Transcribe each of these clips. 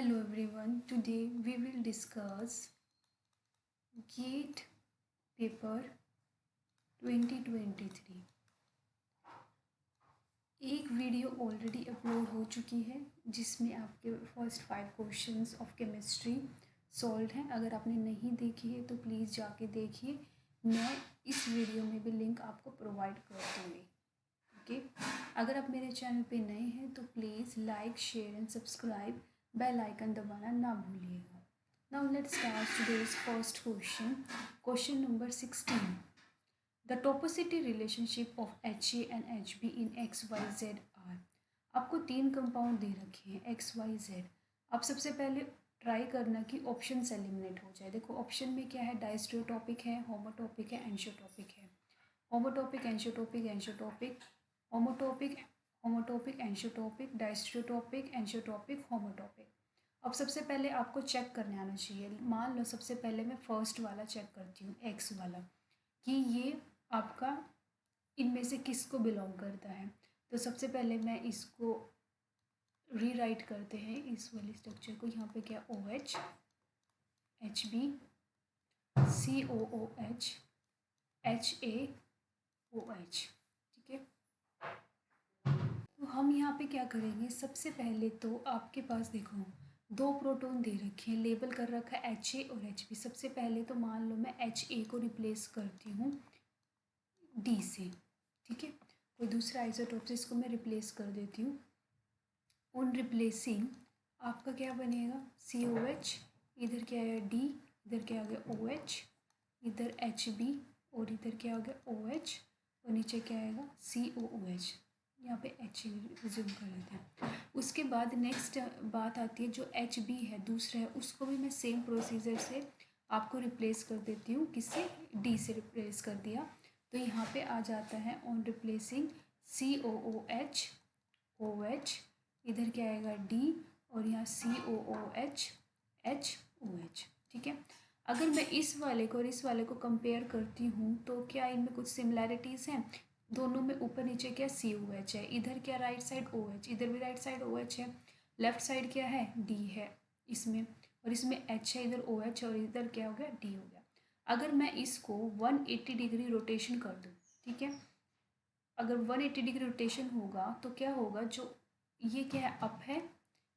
Hello everyone, today we will discuss GATE paper 2023। एक video already upload हो चुकी है जिसमें आपके first 5 questions of chemistry solve हैं। अगर आपने नहीं देखी है तो प्लीज़ जाके देखिए। मैं इस वीडियो में भी लिंक आपको प्रोवाइड कर दूँगी। ओके, अगर आप मेरे चैनल पे नए हैं तो please like, share and subscribe, bell icon दबाना ना भूलिएगा। Now let's start today's first question. Question number 16. The topicity relationship of HA and HB in XYZ are. आपको 3 कंपाउंड दे रखे हैं XYZ। आप सबसे पहले ट्राई करना कि ऑप्शन एलिमिनेट हो जाए। देखो ऑप्शन में क्या है, डाइस्ट्रोटॉपिक है, होमोटॉपिक है, एंशियोटॉपिक है। होमोटॉपिक, एंशियोटॉपिक, एंशियोटॉपिक, होमोटॉपिक, होमोटॉपिक, एंशियोटॉपिक, डाइस्ट्रोटॉपिक, एंशियोटॉपिक, होमोटॉपिक। अब सबसे पहले आपको चेक करने आना चाहिए। मान लो सबसे पहले मैं फर्स्ट वाला चेक करती हूँ, एक्स वाला, कि ये आपका इनमें से किसको बिलोंग करता है। तो सबसे पहले मैं इसको रीराइट करते हैं, इस वाले स्ट्रक्चर को। यहाँ पे क्या, OH, HB, COOH, HAOH। ठीक है, तो हम यहाँ पे क्या करेंगे, सबसे पहले तो आपके पास देखो 2 प्रोटॉन दे रखे हैं, लेबल कर रखा है HA और HB। सबसे पहले तो मान लो मैं HA को रिप्लेस करती हूँ D से। ठीक है, कोई दूसरा आइसोटोप से इसको मैं रिप्लेस कर देती हूँ। ऑन रिप्लेसिंग आपका क्या बनेगा, COH, इधर क्या है D, इधर क्या आ गया OH, इधर HB और इधर क्या आ गया OH और नीचे क्या आएगा COOH। यहाँ पे HA रिज्यूम कर लेते हैं। उसके बाद नेक्स्ट बात आती है जो HB है, दूसरा है, उसको भी मैं सेम प्रोसीजर से आपको रिप्लेस कर देती हूँ। किससे, D से रिप्लेस कर दिया। तो यहाँ पे आ जाता है ऑन रिप्लेसिंग COOH, OH, इधर क्या आएगा D और यहाँ COOH, HOH। ठीक है, अगर मैं इस वाले को और इस वाले को कंपेयर करती हूँ तो क्या इनमें कुछ सिमिलैरिटीज़ हैं। दोनों में ऊपर नीचे क्या COH है, इधर क्या राइट साइड OH, इधर भी राइट साइड OH है, लेफ्ट साइड क्या है D है इसमें, और इसमें H है, इधर OH और इधर क्या हो गया D हो गया। अगर मैं इसको 180 डिग्री रोटेशन कर दूँ, ठीक है, अगर 180 डिग्री रोटेशन होगा तो क्या होगा, जो ये क्या है अप है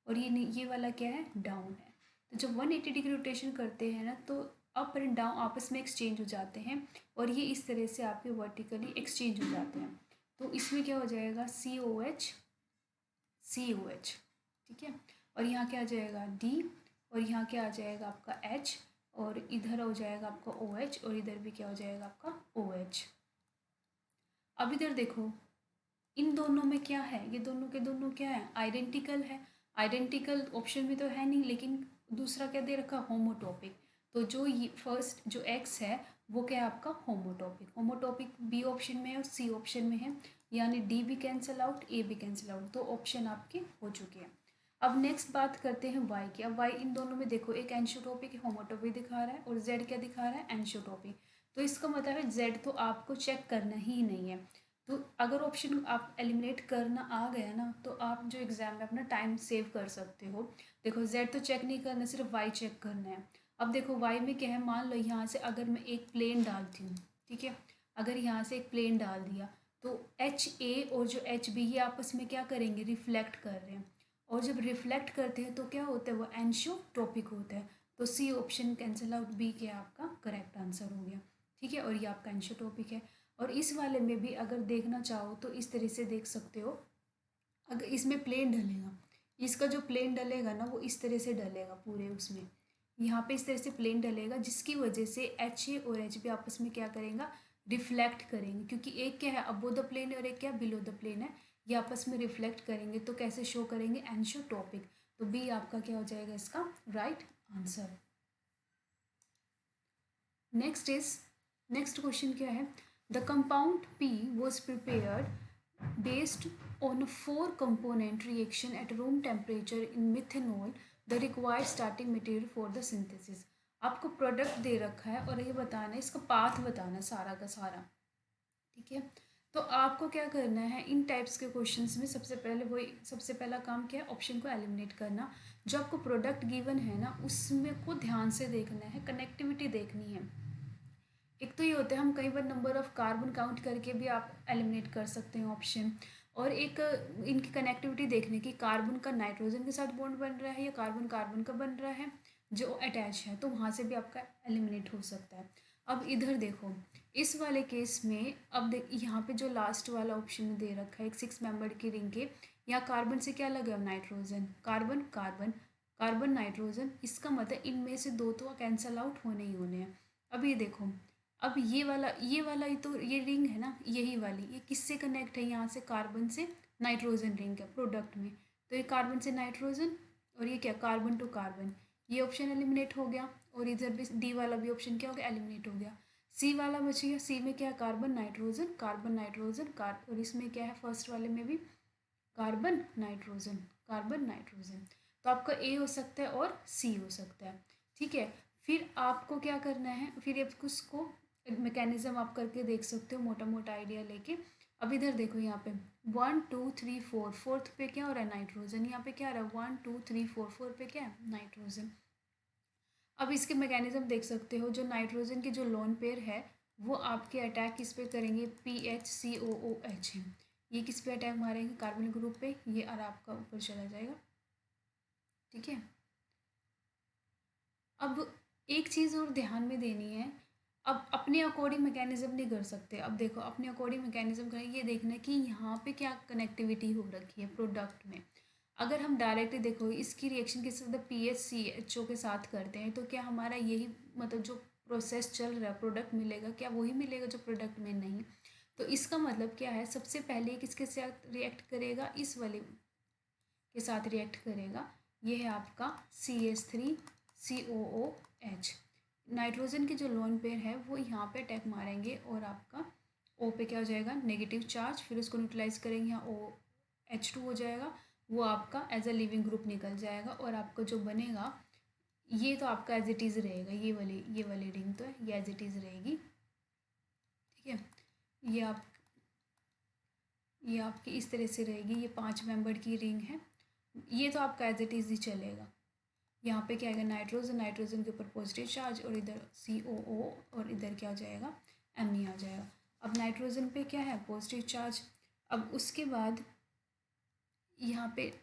और ये वाला क्या है डाउन है। तो जब 180 डिग्री रोटेशन करते हैं ना तो अप एंड डाउन आपस में एक्सचेंज हो जाते हैं और ये इस तरह से आपके वर्टिकली एक्सचेंज हो जाते हैं। तो इसमें क्या हो जाएगा COH, COH। ठीक है, और यहाँ क्या आ जाएगा D और यहाँ क्या आ जाएगा आपका H और इधर हो जाएगा आपका OH और इधर भी क्या हो जाएगा आपका OH। अब इधर देखो इन दोनों में क्या है, ये दोनों के दोनों क्या है, आइडेंटिकल है। आइडेंटिकल ऑप्शन में तो है नहीं, लेकिन दूसरा क्या दे रखा, होमोटॉपिक। तो जो ये फर्स्ट जो एक्स है वो क्या है आपका होमोटॉपिक। होमोटॉपिक बी ऑप्शन में है और सी ऑप्शन में है, यानी डी भी कैंसिल आउट, ए भी कैंसिल आउट, तो ऑप्शन आपके हो चुके हैं। अब नेक्स्ट बात करते हैं वाई की। अब वाई इन दोनों में देखो, एक एंशियोटॉपिक होमोटॉपिक दिखा रहा है और जेड क्या दिखा रहा है, एंशियोटॉपिक। तो इसका मतलब है जेड तो आपको चेक करना ही नहीं है। तो अगर ऑप्शन आप एलिमिनेट करना आ गया ना तो आप जो एग्ज़ाम में अपना टाइम सेव कर सकते हो। देखो जेड तो चेक नहीं करना, सिर्फ वाई चेक करना है। अब देखो वाई में क्या है, मान लो यहाँ से अगर मैं एक प्लेन डालती हूँ, ठीक है, अगर यहाँ से एक प्लेन डाल दिया तो HA और जो HB ये आपस में क्या करेंगे, रिफ्लेक्ट कर रहे हैं, और जब रिफ्लेक्ट करते हैं तो क्या होता है, वो एंशियोटॉपिक होता है। तो C option cancel out, B क्या आपका करेक्ट आंसर हो गया। ठीक है, और ये आपका एंशियोटॉपिक है। और इस वाले में भी अगर देखना चाहो तो इस तरह से देख सकते हो, अगर इसमें प्लेन डलेगा, इसका जो प्लेन डलेगा ना वो इस तरह से डलेगा पूरे उसमें, यहाँ पे इस तरह से प्लेन डलेगा, जिसकी वजह से HA और HB आपस में क्या करेगा, रिफ्लेक्ट करेंगे, क्योंकि एक क्या है अबो द प्लेन और एक क्या बिलो द प्लेन है, ये आपस में रिफ्लेक्ट करेंगे। तो कैसे शो करेंगे, एंशियोटॉपिक। तो बी आपका क्या हो जाएगा इसका राइट आंसर। नेक्स्ट क्वेश्चन क्या है, the compound P was prepared based on a 4-component reaction at room temperature in methanol, the required starting material for the synthesis। आपको प्रोडक्ट दे रखा है और ये बताना है, इसका पाथ बताना है सारा का सारा। ठीक है, तो आपको क्या करना है, इन टाइप्स के क्वेश्चंस में सबसे पहले वही सबसे पहला काम क्या है, ऑप्शन को एलिमिनेट करना। जो आपको प्रोडक्ट गिवन है ना उसमें को ध्यान से देखना है, कनेक्टिविटी देखनी है। एक तो ये होता है हम कई बार नंबर ऑफ कार्बन काउंट करके भी आप एलिमिनेट कर सकते हैं ऑप्शन, और एक इनकी कनेक्टिविटी देखने की, कार्बन का नाइट्रोजन के साथ बॉन्ड बन रहा है या कार्बन कार्बन का बन रहा है जो अटैच है, तो वहाँ से भी आपका एलिमिनेट हो सकता है। अब इधर देखो इस वाले केस में, अब देख यहाँ पे जो लास्ट वाला ऑप्शन दे रखा है एक 6 मेंबर की रिंग के, यहाँ कार्बन से क्या लगा nitrogen, carbon carbon carbon nitrogen, इसका मतलब इनमें से दो तो कैंसल आउट होने ही होने हैं। अब ये देखो, अब ये वाला ही तो ये रिंग है ना, यही वाली, ये किससे कनेक्ट है, यहाँ से कार्बन से नाइट्रोजन रिंग है प्रोडक्ट में, तो ये कार्बन से नाइट्रोजन और ये क्या कार्बन टू कार्बन, ये ऑप्शन एलिमिनेट हो गया, और इधर भी डी वाला भी ऑप्शन क्या हो गया, एलिमिनेट हो गया। सी वाला बच गया, सी में क्या है कार्बन नाइट्रोजन कार्बन नाइट्रोजन और इसमें क्या है फर्स्ट वाले में भी कार्बन नाइट्रोजन कार्बन नाइट्रोजन, तो आपका ए हो सकता है और सी हो सकता है। ठीक है, फिर आपको क्या करना है, फिर आप उसको मैकेनिज्म आप करके देख सकते हो मोटा मोटा आइडिया लेके। अब इधर देखो यहाँ पे 1 2 3 4, फोर्थ पे क्या हो रहा है नाइट्रोजन, यहाँ पे क्या आ रहा है 1 2 3 4, फोर पे क्या है नाइट्रोजन। अब इसके मैकेनिज्म देख सकते हो, जो नाइट्रोजन के जो लोन पेयर है वो आपके अटैक किस पे करेंगे, PHCOOH है, ये किस पे अटैक मारेंगे कार्बन ग्रुप पे, ये और आपका ऊपर चला जाएगा। ठीक है, अब एक चीज़ और ध्यान में देनी है, अब अपने अकॉर्डिंग मैकेनिज्म नहीं कर सकते। अब देखो अपने अकॉर्डिंग मैकेनिज्म करें, ये देखना है कि यहाँ पे क्या कनेक्टिविटी हो रखी है प्रोडक्ट में। अगर हम डायरेक्टली देखो इसकी रिएक्शन किस PHCHO के साथ करते हैं, तो क्या हमारा यही मतलब जो प्रोसेस चल रहा है प्रोडक्ट मिलेगा, क्या वही मिलेगा जो प्रोडक्ट में नहीं। तो इसका मतलब क्या है, सबसे पहले किसके साथ रिएक्ट करेगा, इस वाले के साथ रिएक्ट करेगा, ये है आपका CH3COOH। नाइट्रोजन के जो लोन पेयर है वो यहाँ पे अटैक मारेंगे और आपका O पे क्या हो जाएगा नेगेटिव चार्ज, फिर उसको न्यूट्रलाइज करेंगे, यहाँ OH2 हो जाएगा, वो आपका एज अ लिविंग ग्रुप निकल जाएगा, और आपका जो बनेगा ये तो आपका एज इट इज़ रहेगा, ये वाली रिंग तो है ये एज इट इज़ रहेगी। ठीक है, ये आप ये आपकी इस तरह से रहेगी, ये 5 मेंबर की रिंग है, ये तो आपका एज इट इज़ ही चलेगा। यहाँ पे क्या आएगा नाइट्रोजन, नाइट्रोजन के ऊपर पॉजिटिव चार्ज, और इधर COO, और इधर क्या आ जाएगा Me आ जाएगा। अब नाइट्रोजन पे क्या है पॉजिटिव चार्ज। अब उसके बाद यहाँ पे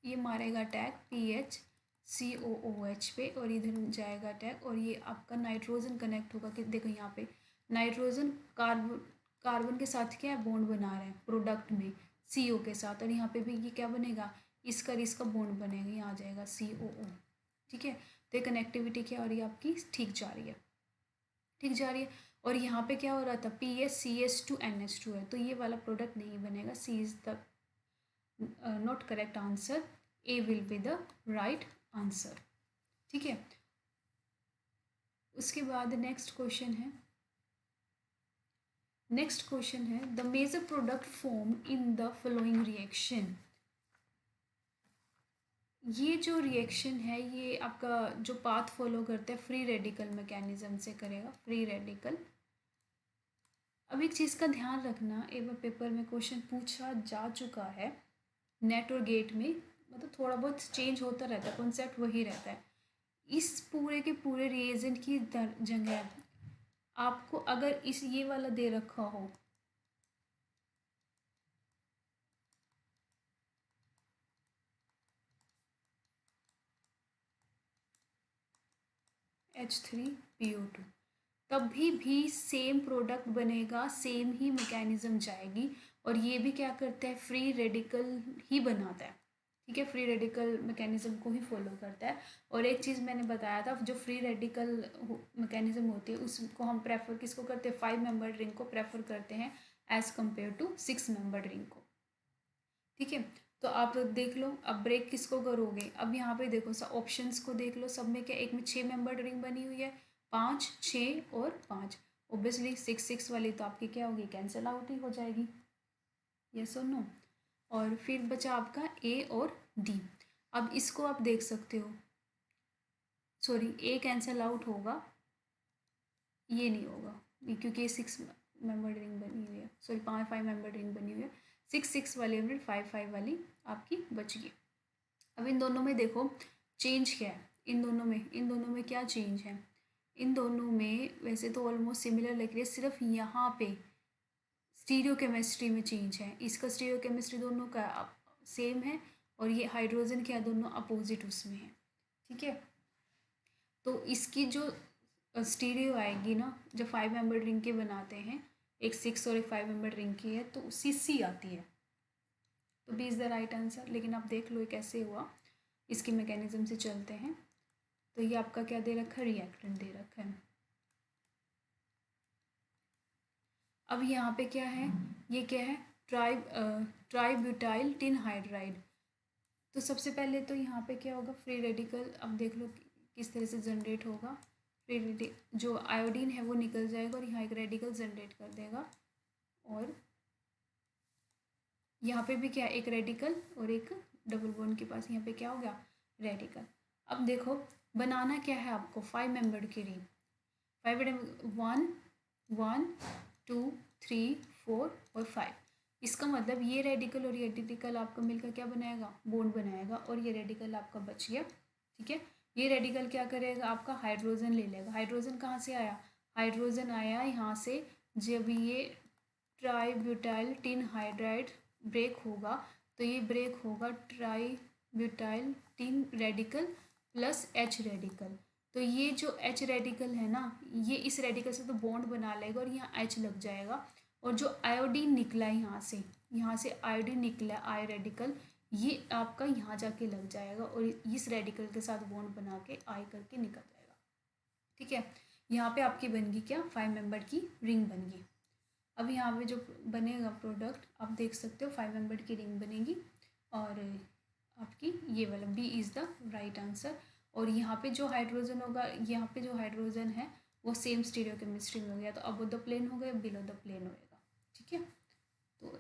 ये मारेगा अटैक PHCOOH पे, और इधर जाएगा अटैक, और ये आपका नाइट्रोजन कनेक्ट होगा कि देखो यहाँ पे नाइट्रोजन कार्बन के साथ क्या है बॉन्ड बना रहा है प्रोडक्ट में CO के साथ, और यहाँ पे भी ये क्या बनेगा इसका बॉन्ड बनेगा, यहाँ आ जाएगा COO। ठीक है, तो ये कनेक्टिविटी क्या हो रही है आपकी ठीक जा रही है, ठीक जा रही है। और यहाँ पे क्या हो रहा था PHCH2NH2 है, तो ये वाला प्रोडक्ट नहीं बनेगा, C is the not correct answer, A will be the right answer. ठीक है, उसके बाद नेक्स्ट क्वेश्चन है the major product form in the following reaction. ये जो रिएक्शन है ये आपका जो पाथ फॉलो करता है फ्री रेडिकल मैकेनिज्म से करेगा, फ्री रेडिकल। अब एक चीज़ का ध्यान रखना, एक बार पेपर में क्वेश्चन पूछा जा चुका है नेट और गेट में, मतलब थोड़ा बहुत चेंज होता रहता है, कॉन्सेप्ट वही रहता है। इस पूरे के पूरे रिएजेंट की जगह आपको अगर इस ये वाला दे रखा हो H3PO2, तभी भी सेम प्रोडक्ट बनेगा, सेम ही मैकेनिज्म जाएगी, और ये भी क्या करता है फ्री रेडिकल ही बनाता है। ठीक है, फ्री रेडिकल मैकेनिज्म को ही फॉलो करता है। और एक चीज़ मैंने बताया था, जो फ्री रेडिकल मैकेनिज्म होती है उसको हम प्रेफर किसको करते हैं, 5 मेंबर रिंग को प्रेफर करते हैं as compare to 6 member ring को। ठीक है, तो आप देख लो अब ब्रेक किसको करोगे, अब यहाँ पे देखो सब ऑप्शंस को देख लो, सब में क्या एक में 6 मेंबर रिंग बनी हुई है, 5 6 और 5, ओब्वियसली 6 6 वाली तो आपकी क्या होगी कैंसिल आउट ही हो जाएगी, यस और नो। और फिर बचा आपका A और D। अब इसको आप देख सकते हो, सॉरी A कैंसिल आउट होगा, ये नहीं होगा क्योंकि ये 6 मेंबर रिंग बनी हुई है, सॉरी 5 मेंबर रिंग बनी हुई है, 6 6 वाली 5 5 वाली आपकी बच गई। अब इन दोनों में देखो चेंज क्या है, इन दोनों में क्या चेंज है, इन दोनों में वैसे तो ऑलमोस्ट सिमिलर लग रही है, सिर्फ यहाँ पे स्टीरियो केमिस्ट्री में चेंज है। इसका स्टीरियो केमिस्ट्री दोनों का सेम है और ये हाइड्रोजन क्या दोनों अपोजिट उसमें है, ठीक है। तो इसकी जो स्टीरियो आएगी ना, जब 5 मेंबर रिंग के बनाते हैं, एक 6 और एक 5 मेंबर रिंग की है, तो सी आती है, तो B is the right answer. लेकिन आप देख लो ये कैसे हुआ, इसकी मैकेनिज्म से चलते हैं। तो ये आपका क्या दे रखा है, रिएक्टेंट दे रखा है। अब यहाँ पे क्या है, ये क्या है, ट्राइब्यूटाइल टिन हाइड्राइड। तो सबसे पहले तो यहाँ पे क्या होगा, फ्री रेडिकल, अब देख लो किस तरह से जनरेट होगा। फ्री रेडिकल जो आयोडीन है वो निकल जाएगा और यहाँ एक रेडिकल जनरेट कर देगा, और यहाँ पे भी क्या, एक रेडिकल और एक डबल बॉन्ड के पास यहाँ पे क्या हो गया, रेडिकल। अब देखो बनाना क्या है आपको, 5 मेंबर की रिंग, 1 1 2 3 4 और 5। इसका मतलब ये रेडिकल और ये रेडिकल आपका मिलकर क्या बनाएगा, बॉन्ड बनाएगा, और ये रेडिकल आपका बच गया, ठीक है। ये रेडिकल क्या करेगा, आपका हाइड्रोजन ले लेगा। हाइड्रोजन कहाँ से आया, हाइड्रोजन आया यहाँ से, जब ये ट्राइब्यूटाइल टिन हाइड्राइड ब्रेक होगा, तो ये ब्रेक होगा tributyl tin radical plus H radical. तो ये जो H रेडिकल है ना, ये इस रेडिकल से तो बॉन्ड बना लेगा और यहाँ H लग जाएगा, और जो आयोडीन निकला है यहाँ से आयोडीन निकला है आई रेडिकल, ये आपका यहाँ जाके लग जाएगा और इस रेडिकल के साथ बॉन्ड बना के आई करके निकल जाएगा, ठीक है। यहाँ पे आपकी बन गई क्या, 5 मेंबर की रिंग बन गई। अब यहाँ पे जो बनेगा प्रोडक्ट आप देख सकते हो, 5 मेंबर की रिंग बनेगी, और आपकी ये वाला B is the right answer. और यहाँ पे जो हाइड्रोजन होगा, यहाँ पे जो हाइड्रोजन है वो सेम स्टीरियो केमिस्ट्री में हो गया, तो अबव द प्लेन हो गया, बिलो द प्लेन होएगा, ठीक है। तो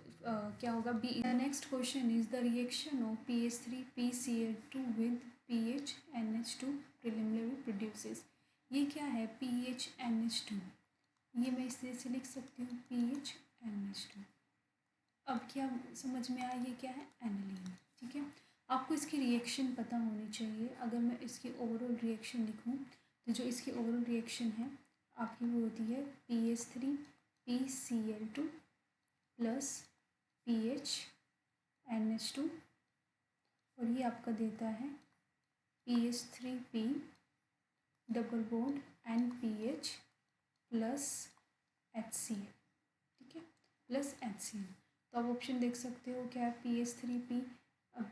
क्या होगा, B. The next question is the reaction of PH3PCl2 with PHNH2 preliminary produces. ये क्या है, PHNH2, ये मैं इस तरह से लिख सकती हूँ, PHNH2। अब क्या समझ में आया, ये क्या है, एनिलीन, ठीक है। आपको इसकी रिएक्शन पता होनी चाहिए। अगर मैं इसकी ओवरऑल रिएक्शन लिखूँ, तो जो इसकी ओवरऑल रिएक्शन है आपकी वो होती है PH3PCl2 प्लस PHNH2, और ये आपका देता है PH3P double bond NPH plus HCl, ठीक है, प्लस HCl। तो आप ऑप्शन देख सकते हो क्या है, PH3P। अब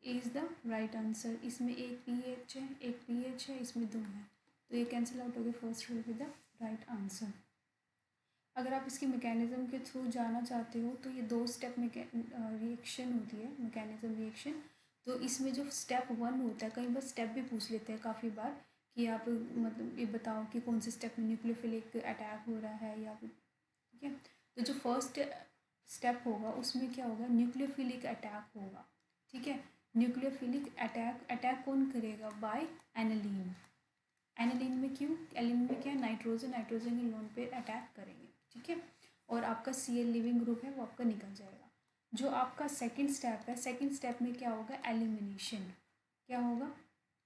इज़ द राइट आंसर। इसमें एक PH है, एक PH है, इसमें 2 है, तो ये कैंसिल आउट हो गया, first will be the right answer. अगर आप इसकी मैकेनिज्म के थ्रू जाना चाहते हो, तो ये 2 स्टेप में रिएक्शन होती है, मैकेनिज्म रिएक्शन। तो इसमें जो स्टेप 1 होता है, कई बार स्टेप भी पूछ लेते हैं काफ़ी बार, कि आप मतलब ये बताओ कि कौन से स्टेप में न्यूक्लियोफिलिक अटैक हो रहा है, या फिर, ठीक है। तो जो फर्स्ट स्टेप होगा उसमें क्या होगा, न्यूक्लियोफिलिक अटैक होगा, ठीक है। न्यूक्लियोफिलिक अटैक कौन करेगा, बाय एनिलीन। एनिलीन में क्यों, एनिलीन में क्या है, नाइट्रोजन के लोन पे अटैक करेंगे, ठीक है। और आपका Cl लिविंग ग्रुप है वो आपका निकल जाएगा। जो आपका सेकंड स्टेप है, सेकंड स्टेप में क्या होगा, एलिमिनेशन। क्या होगा,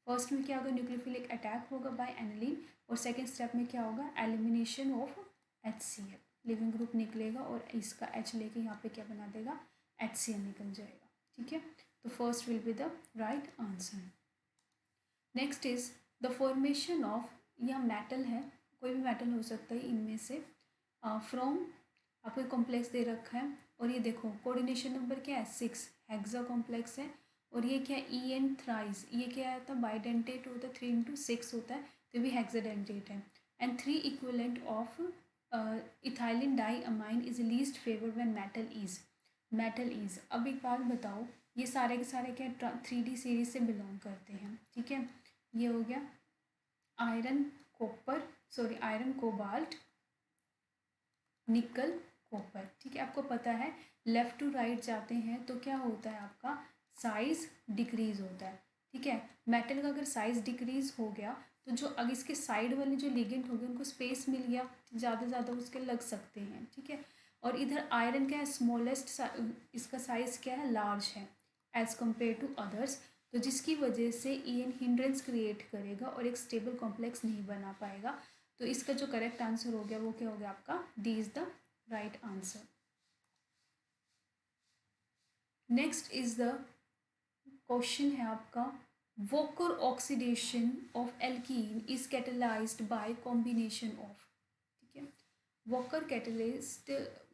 फर्स्ट में क्या होगा, न्यूक्लियोफिलिक अटैक होगा बाय एनिलीन, और सेकंड स्टेप में क्या होगा, elimination of HCl, leaving group निकलेगा और इसका H लेके यहाँ पे क्या बना देगा, HCl निकल जाएगा, ठीक है। तो first will be the right answer. Next is the formation of, यह मेटल है, कोई भी मेटल हो सकता है इनमें से, फ्रॉम, आपको कॉम्प्लेक्स दे रखा है, और ये देखो कोऑर्डिनेशन नंबर क्या है, 6, हेक्सा कॉम्प्लेक्स है, और ये क्या है, EN थ्राइस, ये क्या आता है, बाइडेंटेट होता है, 3 × 6 होता है, तो भी हेक्साडेंटेट है। And 3 equivalent of ethylene diamine is least favoured when metal is. अब एक बात बताओ, ये सारे के सारे क्या 3D सीरीज से बिलोंग करते हैं, ठीक है। ये हो गया आयरन कोबाल्ट निकल कॉपर, ठीक है। आपको पता है लेफ़्ट टू राइट जाते हैं तो क्या होता है, आपका साइज़ डिक्रीज़ होता है, ठीक है। मेटल का अगर साइज़ डिक्रीज़ हो गया, तो जो अगर इसके साइड वाले जो लिगेंड हो गए उनको स्पेस मिल गया, ज़्यादा उसके लग सकते हैं, ठीक है। और इधर आयरन क्या है, स्मॉलेस्ट, इसका साइज़ क्या है, लार्ज है एज़ कम्पेयर टू अदर्स। तो जिसकी वजह से ईएन हिंड्रेंस क्रिएट करेगा और एक स्टेबल कॉम्प्लेक्स नहीं बना पाएगा। तो इसका जो करेक्ट आंसर हो गया वो क्या हो गया आपका, D is the right answer. Next is the question है आपका, Wacker oxidation of alkene is catalysed by combination of, ठीक है, Wacker catalysed,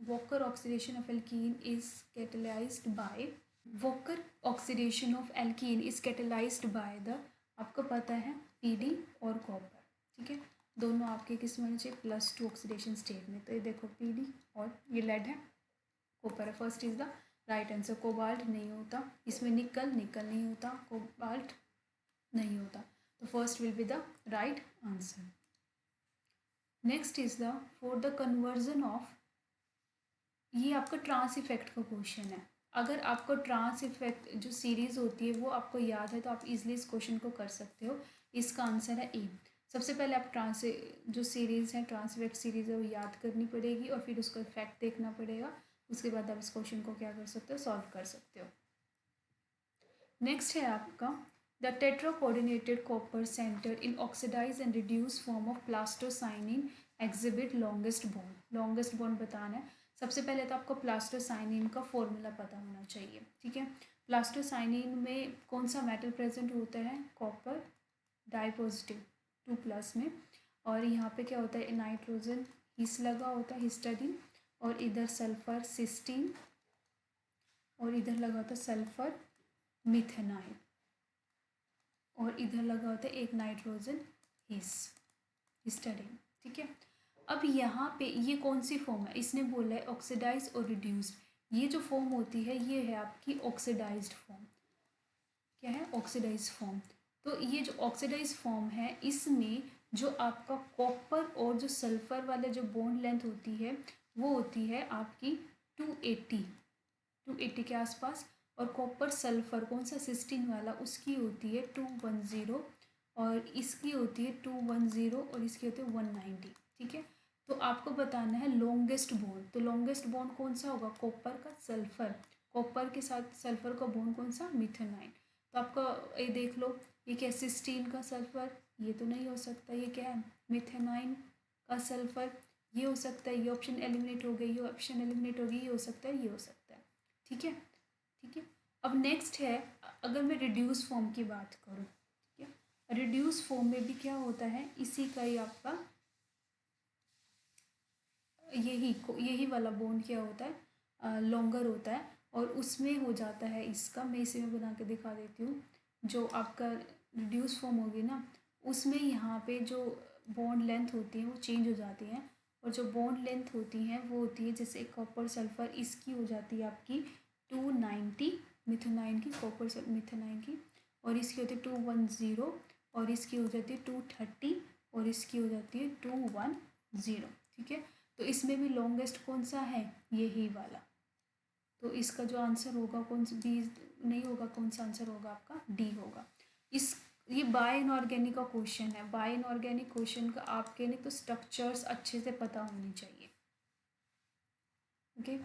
Wacker oxidation of alkene is catalysed by, Wacker oxidation of alkene is catalysed by the, आपको पता है PD और copper, ठीक है, दोनों आपके किस में चाहिए, +2 ऑक्सीडेशन स्टेट में। तो ये देखो पीडी और ये लेड है, कॉपर है, first is the right answer. Cobalt नहीं होता इसमें, निकल नहीं होता, कोबाल्ट नहीं होता, तो first will be the right answer. Next is the for the conversion of, ये आपका ट्रांस इफेक्ट का क्वेश्चन है। अगर आपको ट्रांस इफेक्ट जो सीरीज होती है वो आपको याद है तो आप इजीली इस क्वेश्चन को कर सकते हो। इसका आंसर है ए। सबसे पहले आप ट्रांस जो सीरीज़ है, ट्रांस इफेक्ट सीरीज़ है वो याद करनी पड़ेगी और फिर उसका इफेक्ट देखना पड़ेगा। उसके बाद आप इस क्वेश्चन को क्या कर सकते हो, सॉल्व कर सकते हो। नेक्स्ट है आपका, the tetra coordinated copper centre in oxidise and reduce form of plastocyanin exhibit longest bond. Longest bond बताना है। सबसे पहले तो आपको प्लास्टोसाइनिन का फॉर्मूला पता होना चाहिए, ठीक है। प्लास्टोसाइनिन में कौन सा मेटल प्रेजेंट होता है, कॉपर डाइपॉजिटिव 2+ में, और यहाँ पे क्या होता है, नाइट्रोजन हिस लगा होता है हिस्टाडीन, और इधर सल्फर सिस्टीन, और इधर लगा होता है सल्फर मिथेनाइल, और इधर लगा होता है एक नाइट्रोजन हिस्टाडीन, ठीक है। अब यहाँ पे ये कौन सी फॉर्म है, इसने बोला है ऑक्सीडाइज और रिड्यूस्ड। ये जो फॉर्म होती है ये है आपकी ऑक्सीडाइज्ड फॉर्म। क्या है, ऑक्सीडाइज्ड फॉर्म। तो ये जो ऑक्सीडाइज्ड फॉर्म है इसमें जो आपका कॉपर और जो सल्फर वाले जो बॉन्ड लेंथ होती है वो होती है आपकी 280 के आसपास, और कॉपर सल्फर कौन सा, सिस्टीन वाला, उसकी होती है 210, और इसकी होती है 210, और इसकी होती है 190, ठीक है। तो आपको बताना है लॉन्गेस्ट बॉन्ड। तो लॉन्गेस्ट बॉन्ड कौन सा होगा, कॉपर का सल्फर, कॉपर के साथ सल्फर का बॉन्ड कौन सा, मिथेनाइल। तो आपका ये देख लो, ये क्या सिस्टीन का सल्फर, ये तो नहीं हो सकता, ये क्या है मिथेनाइन का सल्फर, ये हो सकता है, ये ऑप्शन एलिमिनेट हो गई, ये ऑप्शन एलिमिनेट हो गई, ये हो सकता है, ये हो सकता है, ठीक है, ठीक है। अब नेक्स्ट है, अगर मैं रिड्यूस फॉर्म की बात करूँ, ठीक है, रिड्यूस फॉर्म में भी क्या होता है, इसी का ही आपका यही वाला बॉन्ड क्या होता है, लॉन्गर होता है, और उसमें हो जाता है इसका, मैं इसे में बना के दिखा देती हूँ। जो आपका रिड्यूस फॉर्म होगी ना, उसमें यहाँ पे जो बॉन्ड लेंथ होती है वो चेंज हो जाती है, और जो बॉन्ड लेंथ होती हैं वो होती है, जैसे कॉपर सल्फर, इसकी हो जाती है आपकी 290 मिथेनाइन की, कॉपर मिथेनाइन की, और इसकी होती है 210, और इसकी हो जाती है 230, और इसकी हो जाती है 210, ठीक है। तो इसमें भी लॉन्गेस्ट कौन सा है, यही वाला। तो इसका जो आंसर होगा कौन सा, बी नहीं होगा, कौन सा आंसर होगा आपका, डी होगा। इस ये बाय इनऑर्गेनिक का क्वेश्चन है। बाय इनऑर्गेनिक क्वेश्चन का आपके नहीं तो स्ट्रक्चर्स अच्छे से पता होनी चाहिए, ओके।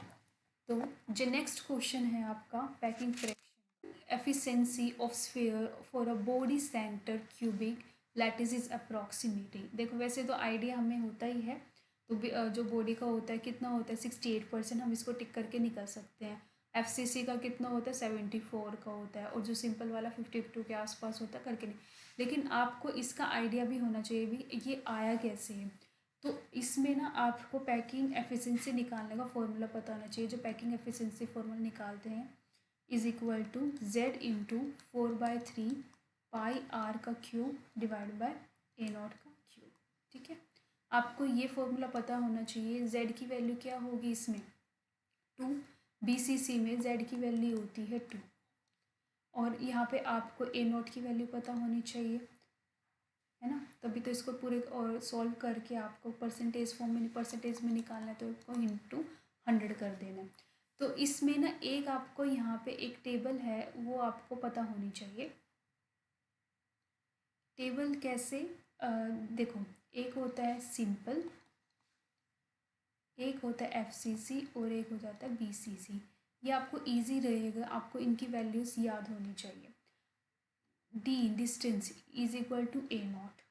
तो जो नेक्स्ट क्वेश्चन है आपका, packing fraction efficiency of sphere for a body centre cubic lattice is approximating. देखो वैसे तो आइडिया हमें होता ही है, तो जो बॉडी का होता है कितना होता है 68%, हम इसको टिक करके निकल सकते हैं। एफसीसी का कितना होता है 74 का होता है, और जो सिंपल वाला 52 के आसपास होता है, करके नहीं। लेकिन आपको इसका आइडिया भी होना चाहिए भी ये आया कैसे है। तो इसमें ना आपको पैकिंग एफिशिएंसी निकालने का फॉर्मूला पता होना चाहिए। जो पैकिंग एफिशिएंसी फॉर्मूला निकालते हैं is equal to Z into 4/3 pi R का cube divide by A naught का क्यूब, ठीक है। आपको ये फॉर्मूला पता होना चाहिए। जेड की वैल्यू क्या होगी इसमें 2, बीसीसी में जेड की वैल्यू होती है 2, और यहाँ पे आपको ए नॉट की वैल्यू पता होनी चाहिए, है ना। तभी तो इसको पूरे और सॉल्व करके आपको परसेंटेज फॉर्म में परसेंटेज में निकालना है, तो इसको इंटू 100 कर देना है। तो इसमें ना एक आपको यहाँ पे एक टेबल है वो आपको पता होनी चाहिए। टेबल कैसे, देखो एक होता है सिंपल, एक होता है एफसीसी, और एक हो जाता है बीसीसी। ये आपको इजी रहेगा, आपको इनकी वैल्यूज़ याद होनी चाहिए। D distance is equal to a nought,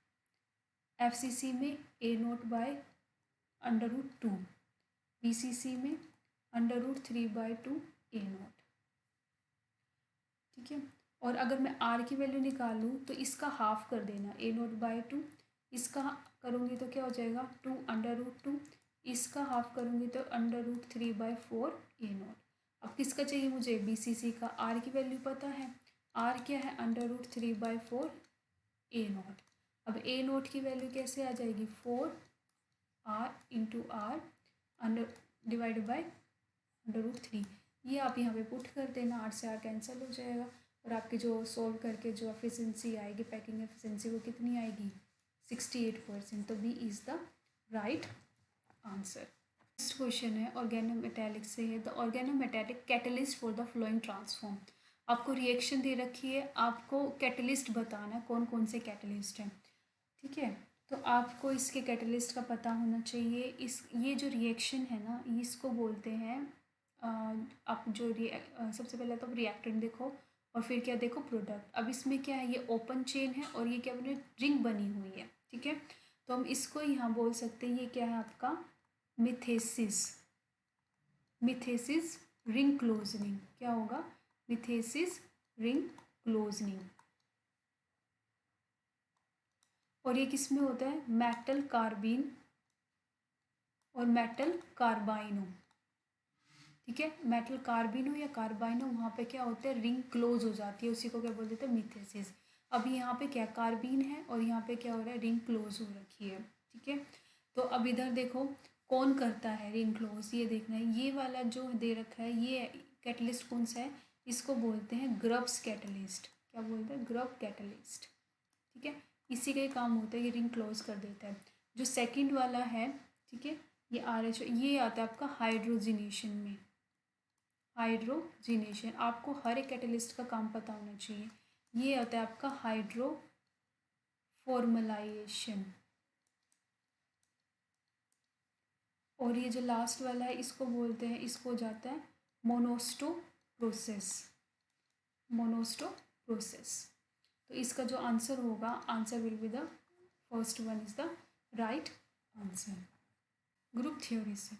FCC में ए नॉट बाय √2, BCC में √3/2 ए नॉट। ठीक है, और अगर मैं आर की वैल्यू निकालूँ तो इसका हाफ कर देना, ए नॉट बाय 2, इसका करूँगी तो क्या हो जाएगा 2√2, इसका हाफ करूँगी तो √3/4 ए नॉट। अब किसका चाहिए मुझे, BCC का। आर की वैल्यू पता है, आर क्या है √3/4 ए नॉट। अब ए नॉट की वैल्यू कैसे आ जाएगी, 4r × r under divide by √3। ये आप यहाँ पे पुट कर देना, 8 से 8 कैंसिल हो जाएगा और आपकी जो सोल्व करके जो एफिशिएंसी आएगी, पैकिंग एफिशिएंसी, वो कितनी आएगी 68%। तो B is the right answer. Next question है ऑर्गेनोमेटेलिक से है, the organometallic catalyst for the flowing transform. आपको रिएक्शन दे रखी है, आपको कैटलिस्ट बताना कौन कौन से कैटलिस्ट हैं। ठीक है, तो आपको इसके कैटलिस्ट का पता होना चाहिए। ये जो रिएक्शन है ना, इसको बोलते हैं आप जो सबसे पहले तो आप रिएक्टेंट देखो और फिर क्या देखो, प्रोडक्ट। अब इसमें क्या है, ये ओपन चेन है और ये क्या बने, रिंग बनी हुई है। ठीक है, तो हम इसको यहाँ बोल सकते हैं, ये क्या है आपका मिथेसिस, मिथेसिस रिंग क्लोजनिंग। क्या होगा, मिथेसिस रिंग क्लोजनिंग। और ये किस में होता है, मेटल कार्बीन और मेटल कार्बाइनो। ठीक है, मेटल कार्बिनो या कार्बाइनो, वहाँ पे क्या होता है, रिंग क्लोज हो जाती है, उसी को क्या बोल देते हैं, मिथेसिस। अभी यहाँ पे क्या कार्बीन है और यहाँ पे क्या हो रहा है, रिंग क्लोज हो रखी है। ठीक है, तो अब इधर देखो कौन करता है रिंग क्लोज, ये देखना है। ये वाला जो दे रखा है, ये कैटलिस्ट कौन सा है, इसको बोलते हैं ग्रब्स कैटलिस्ट। क्या बोलते हैं, ग्रब कैटलिस्ट। ठीक है, इसी का ही काम होता है, ये रिंग क्लोज कर देता है। जो सेकंड वाला है, ठीक है, ये RH, ये आता है आपका हाइड्रोजिनेशन में। हाइड्रोजिनेशन, आपको हर एक कैटलिस्ट का काम पता होना चाहिए। ये आता है आपका हाइड्रो फॉर्मलाइजेशन। और ये जो लास्ट वाला है, इसको बोलते हैं, इसको हो जाता है मोनोस्टो प्रोसेस, मोनोस्टो प्रोसेस। तो इसका जो आंसर होगा, answer will be the first one is the right answer. Group theory से,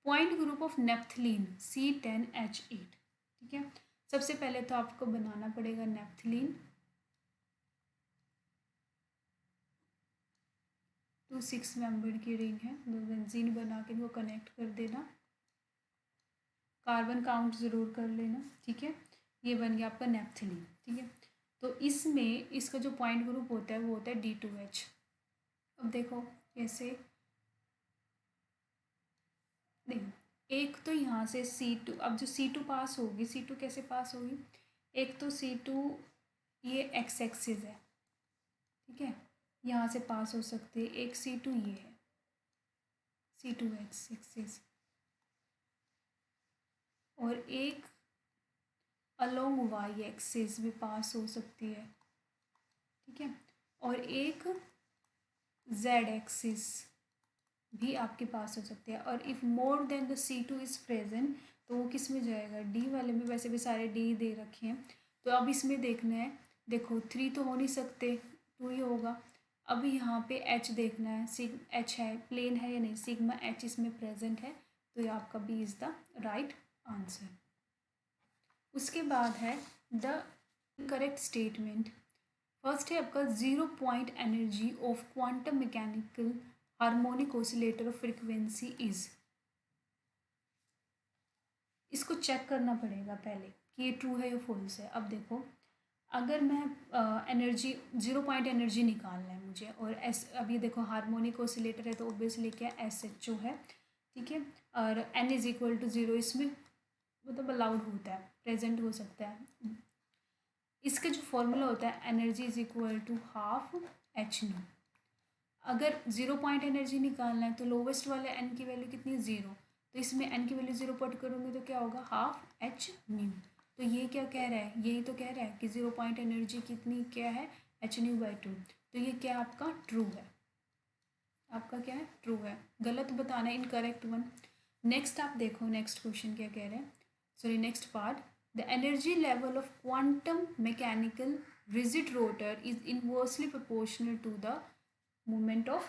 point group of naphthalene C10H8। ठीक है, सबसे पहले तो आपको बनाना पड़ेगा नेप्थलीन, 2 6 मेंबर की रिंग है, 2 बेंजीन बना के इनको कनेक्ट कर देना, कार्बन काउंट ज़रूर कर लेना। ठीक है, ये बन गया आपका नेप्थलीन। ठीक है, तो इसमें इसका जो पॉइंट ग्रुप होता है वो होता है D2H। अब देखो कैसे, देखो एक तो यहाँ से C2, अब जो C2 पास होगी, C2 कैसे पास होगी, एक तो C2 ये एक्स एक्सिस है। ठीक है, यहाँ से पास हो सकते हैं, एक C2 ये है, C2 एक्स एक्सिस, और एक अलोंग वाई एक्सिस भी पास हो सकती है। ठीक है, और एक जेड एक्सिस भी आपके पास हो सकते हैं। और if more than the C2 is present, तो वो किस में जाएगा, डी वाले में। वैसे भी सारे डी दे रखे हैं, तो अब इसमें देखना है, देखो 3 तो हो नहीं सकते, 2 ही होगा। अब यहाँ पे H देखना है, सिग H है, प्लेन है या नहीं, सिग्मा H इसमें प्रेजेंट है, तो ये आपका B is the right answer. उसके बाद है द करेक्ट स्टेटमेंट। फर्स्ट है आपका 0 point energy of quantum mechanical harmonic oscillator of frequency is. इसको चेक करना पड़ेगा पहले कि ये ट्रू है या फॉल्स है। अब देखो, अगर मैं एनर्जी 0 पॉइंट एनर्जी निकालना है मुझे, और अब ये देखो हार्मोनिक ऑसिलेटर है, तो ऑब्वियसली क्या SHO है। ठीक है, और n इज इक्वल टू 0 इसमें मतलब अलाउड होता है, प्रेजेंट हो सकता है। इसका जो फॉर्मूला होता है, energy is equal to ½ H0। अगर 0 पॉइंट एनर्जी निकालना है तो लोवेस्ट वाले n की वैल्यू कितनी है, 0। तो इसमें n की वैल्यू 0 पुट करूँगी तो क्या होगा, ½ H0। तो ये क्या कह रहा है, यही तो कह रहा है कि 0 पॉइंट एनर्जी कितनी क्या है, H0/2। तो ये क्या आपका ट्रू है, आपका क्या है, ट्रू है। गलत बताना है, इनकरेक्ट वन। नेक्स्ट आप देखो, नेक्स्ट क्वेश्चन क्या कह रहे हैं, sorry next part, the energy level of quantum mechanical rigid rotor is inversely proportional to the moment of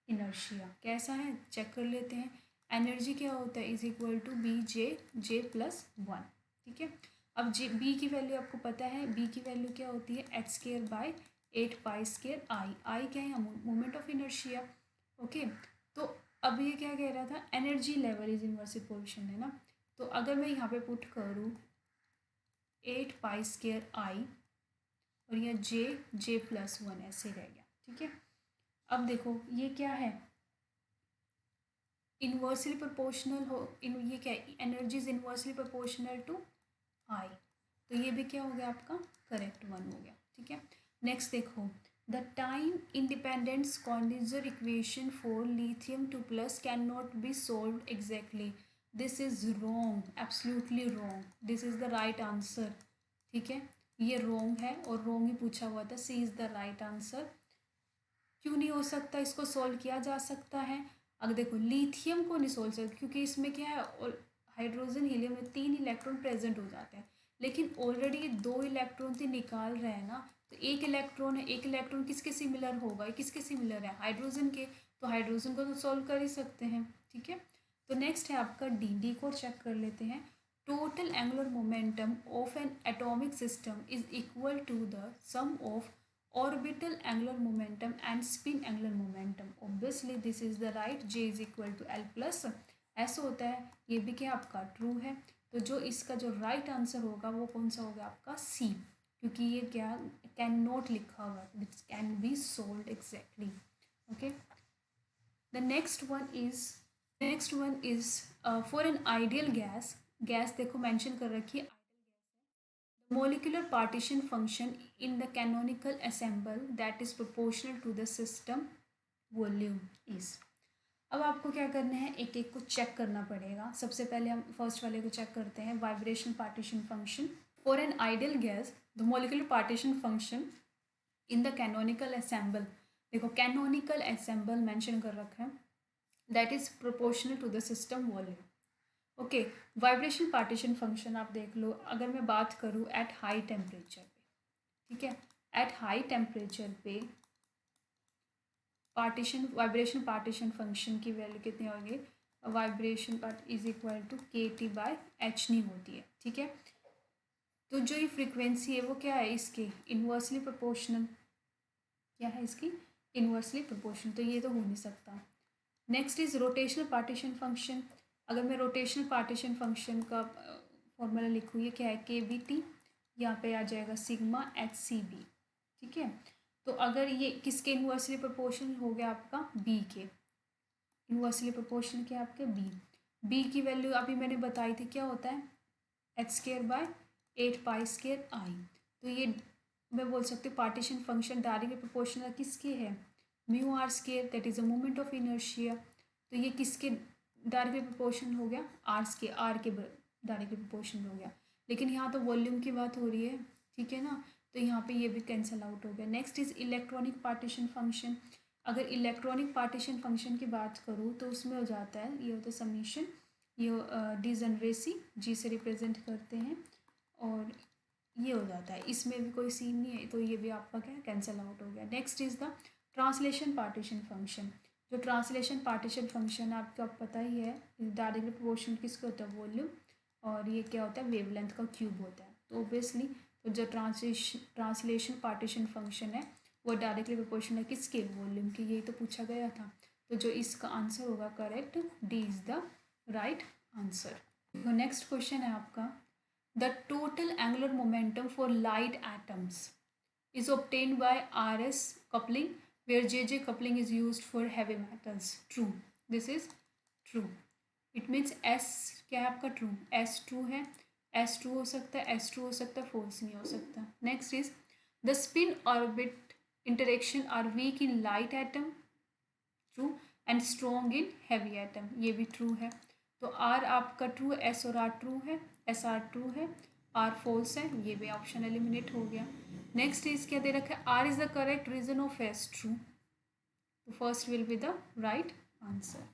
inertia. कैसा है चेक कर लेते हैं. एनर्जी क्या होता है is equal to B J plus one. ठीक है. अब जे बी की वैल्यू आपको पता है. बी की वैल्यू क्या होती है H square by 8 pi square I. I क्या है मोमेंट ऑफ इनर्शिया. ओके. तो अब ये क्या कह रहा था energy level is inversely proportional है ना. तो अगर मैं यहाँ पे पुट करूँ 8 पाई स्केयर आई और यह जे प्लस वन ऐसे रह गया. ठीक है. अब देखो ये क्या है इन्वर्सली प्रोपोर्शनल हो ये क्या है energy is inversely proportional to I. तो ये भी क्या हो गया आपका करेक्ट वन हो गया. ठीक है. नेक्स्ट देखो the time independent Schrodinger equation for lithium 2+ can not be solve exactly. This is wrong. Absolutely wrong. This is the right answer. ठीक है. ये रॉन्ग है और रॉन्ग ही पूछा हुआ था. सी इज़ द राइट आंसर. क्यों नहीं हो सकता इसको सॉल्व किया जा सकता है. अगर देखो लिथियम को नहीं सोल्व सकते क्योंकि इसमें क्या है और हाइड्रोजन हीलियम में 3 इलेक्ट्रॉन प्रेजेंट हो जाते हैं. लेकिन ऑलरेडी ये 2 इलेक्ट्रॉन से निकाल रहे हैं ना. तो एक इलेक्ट्रॉन है. एक इलेक्ट्रॉन किसके सिमिलर होगा किसके सिमिलर है हाइड्रोजन के. तो हाइड्रोजन को तो सॉल्व कर ही सकते हैं. ठीक है. तो नेक्स्ट है आपका डी को चेक कर लेते हैं. Total angular momentum of an atomic system is equal to the sum of orbital angular momentum and spin angular momentum. Obviously this is the right. J is equal to L plus ऐसा होता है. ये भी क्या आपका true है. तो जो इसका जो राइट आंसर होगा वो कौन सा होगा आपका सी. क्योंकि ये क्या कैन नॉट लिखा हुआ which can be solve exactly. Okay. The next one is for an ideal gas. Gas देखो मेंशन कर रखी है molecular partition function in the canonical ensemble that is proportional to the system volume is. अब आपको क्या करना है एक एक को चेक करना पड़ेगा. सबसे पहले हम फर्स्ट वाले को चेक करते हैं vibration partition function for an ideal gas. The molecular partition function in the canonical ensemble. देखो कैनोनिकल एसेंबल मेंशन कर रखा है that is proportional to the system volume. Okay. Vibration partition function आप देख लो. अगर मैं बात करूँ एट हाई टेम्परेचर पे. ठीक है. एट हाई टेम्परेचर पे वाइब्रेशन पार्टीशन फंक्शन की वैल्यू कितनी होगी. Vibration part is equal to KT/h नहीं होती है. ठीक है. तो जो ये फ्रीक्वेंसी है वो क्या है इसकी इन्वर्सली प्रोपोर्शनल. क्या है इसकी इन्वर्सली प्रोपोर्शनल. तो ये तो हो नहीं सकता. Next is rotational partition function. अगर मैं रोटेशनल पार्टीशन फंक्शन का फॉर्मूला लिखूँ ये क्या है KBT. यहाँ पे आ जाएगा सिग्मा HCB. ठीक है. तो अगर ये किसके इन्वर्सली प्रोपोर्शनल हो गया आपका B के. इन्वर्सली प्रोपोर्शनल क्या आपके B की वैल्यू अभी मैंने बताई थी क्या होता है h²/8 पाई स्केयर आई. तो ये मैं बोल सकती हूँ पार्टीशन फंक्शन डायरेक्टली प्रोपोर्शनल किसके है μr² that is a moment of inertia. तो ये किसके डायरेक्टली प्रोपोर्शनल हो गया आर के डायरेक्टली प्रोपोर्शनल हो गया. लेकिन यहाँ तो वॉल्यूम की बात हो रही है. ठीक है ना. तो यहाँ पे ये भी कैंसिल आउट हो गया. Next is electronic partition function. अगर इलेक्ट्रॉनिक पार्टीशन फंक्शन की बात करूँ तो उसमें हो जाता है ये होता है समीशन. ये डिजनरेसी जी से रिप्रेजेंट करते हैं और ये हो जाता है. इसमें भी कोई सीन नहीं है तो ये भी आपका क्या कैंसिल आउट हो गया. Next is the translation partition function. जो ट्रांसलेशन पार्टीशन फंक्शन आपको पता ही है डायरेक्टली प्रोपोर्शनल किसका होता है वॉल्यूम. और ये क्या होता है वेवलेंथ का क्यूब होता है. तो ओबियसली तो जो ट्रांसलेशन पार्टीशन फंक्शन है वो डायरेक्टली प्रोपोर्शनल है किसके वॉल्यूम की. यही तो पूछा गया था. तो जो इसका आंसर होगा correct D is the right answer. Next question है आपका the total angular momentum for light atoms is obtained by RS coupling where JJ coupling is used for heavy metals. True. This is true. It means S क्या है आपका true. S true है. S true हो सकता है. S true हो सकता है. false नहीं हो सकता. Next is the spin orbit interaction are weak in light atom. True. And strong in heavy atom. ये भी true है. तो R आपका true है. S और R true है. SR true है. R false है. ये भी ऑप्शन एलिमिनेट हो गया. नेक्स्ट इज क्या दे रखा है R is the correct reason of S. True. तो first will be the right answer.